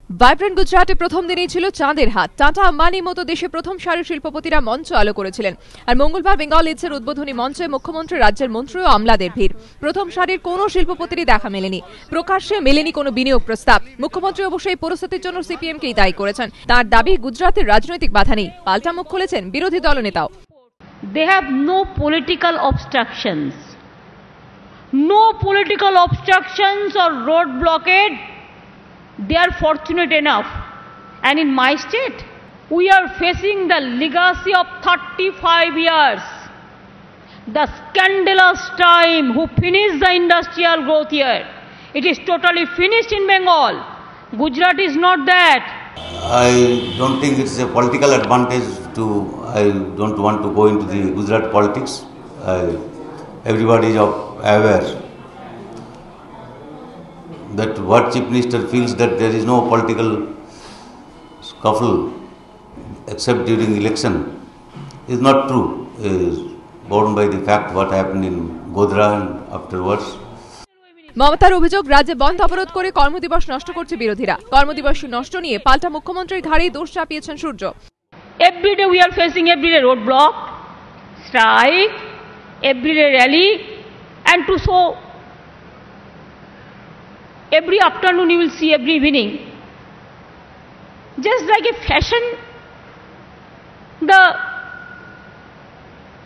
Vibrant গুজরাটে প্রথম দিনেই ছিল চাঁদের হাট। টাটা আম্বানির মতো দেশে প্রথম সারির শিল্পপতিরা মঞ্চ আলো করেছিলেন। আর মঙ্গলবার বেঙ্গল লিডসের উদ্বোধনী মঞ্চে মুখ্যমন্ত্রী, রাজ্যের মন্ত্রী ও আমলাদের ভিড়। প্রথম সারির কোনো শিল্পপতিরই দেখা মেলেনি, প্রকাশ্যে মেলেনি কোনো বিনিয়োগ প্রস্তাব। মুখ্যমন্ত্রী অবশ্য এই পরিস্থিতির জন্য সিপিএমকেই দায়ী করেছেন। তার দাবি, গুজরাতের রাজনৈতিক বাধা নেই। পাল্টা মুখ খুলেছেন বিরোধী দলনেতাও। They have no political obstructions. No political obstructions or road blockade. They are fortunate enough. And in my state, we are facing the legacy of 35 years. The scandalous time who finished the industrial growth here. It is totally finished in Bengal. Gujarat is not that. I don't think it's a political advantage I don't want to go into the Gujarat politics. Everybody is aware that what Chief Minister feels that there is no political scuffle except during election is not true. Is borne by the fact what happened in Godhra and afterwards. মমতার অভিযোগ, রাজ্যে বন্ধ অবরোধ করে কর্মদিবস নষ্ট করছে বিরোধীরা। কর্মদিবস নষ্ট নিয়ে পাল্টা মুখ্যমন্ত্রীর ঘাড়েই দোষ চাপিয়েছেন সূর্য। Every day we are facing everyday roadblock, strike, everyday rally, and to so every afternoon you will see, every evening, just like a fashion,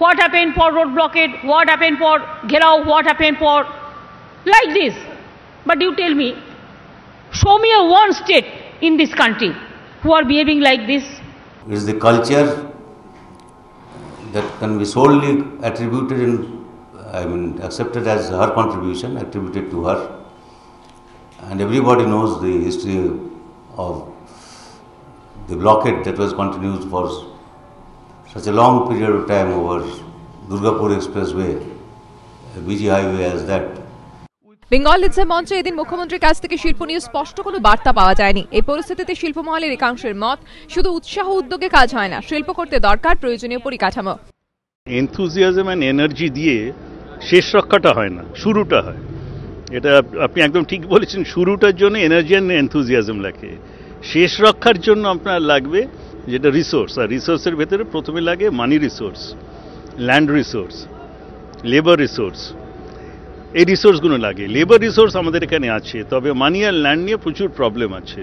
what happened for road blockade, what happened for Gherao, what happened for like this. But you tell me, show me a one state in this country who are behaving like this. It is the culture that can be solely attributed accepted as her contribution, attributed to her. And everybody knows the history of the blockade that was continued for such a long period of time over Durgapur Expressway, a busy highway as that. Bengal লিডসের মঞ্চে এদিন মুখ্যমন্ত্রীর কাছ থেকে শিল্প নিয়ে স্পষ্ট কোনো বার্তা পাওয়া যায়নি। এই পরিস্থিতিতে শিল্পমহলের একাংশের মত, শুধু উৎসাহ উদ্যোগে কাজ হয় না, শিল্প করতে দরকার প্রয়োজনীয় পরিকাঠামো। এনথুজিয়াজম এন্ড এনার্জি দিয়ে শেষ রক্ষাটা হয় না, শুরুটা হয়। এটা আপনি একদম ঠিক বলেছেন, শুরুটার জন্য এনার্জি এন্ড এনথুজিয়াজম লাগে, শেষ রক্ষার জন্য আপনার লাগবে যেটা রিসোর্স। আর রিসোর্সের ভেতরে প্রথমে লাগে money resource, land resource, labour resource. এই রিসোর্সগুলো লাগে। লেবার রিসোর্স আমাদের এখানে আছে, তবে মানি আর ল্যান্ড নিয়ে প্রচুর প্রবলেম আছে।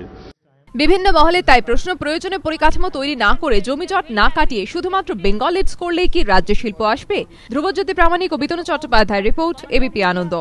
বিভিন্ন মহলে তাই প্রশ্ন, প্রয়োজনীয় পরিকাঠামো তৈরি না করে, জমিজট না কাটিয়ে শুধুমাত্র বেঙ্গল লিডস করলেই কি রাজ্যে শিল্প আসবে? ধ্রুবজ্যোতি প্রামাণিক ও বিতনু চট্টোপাধ্যায়ের রিপোর্ট, এবিপি আনন্দ।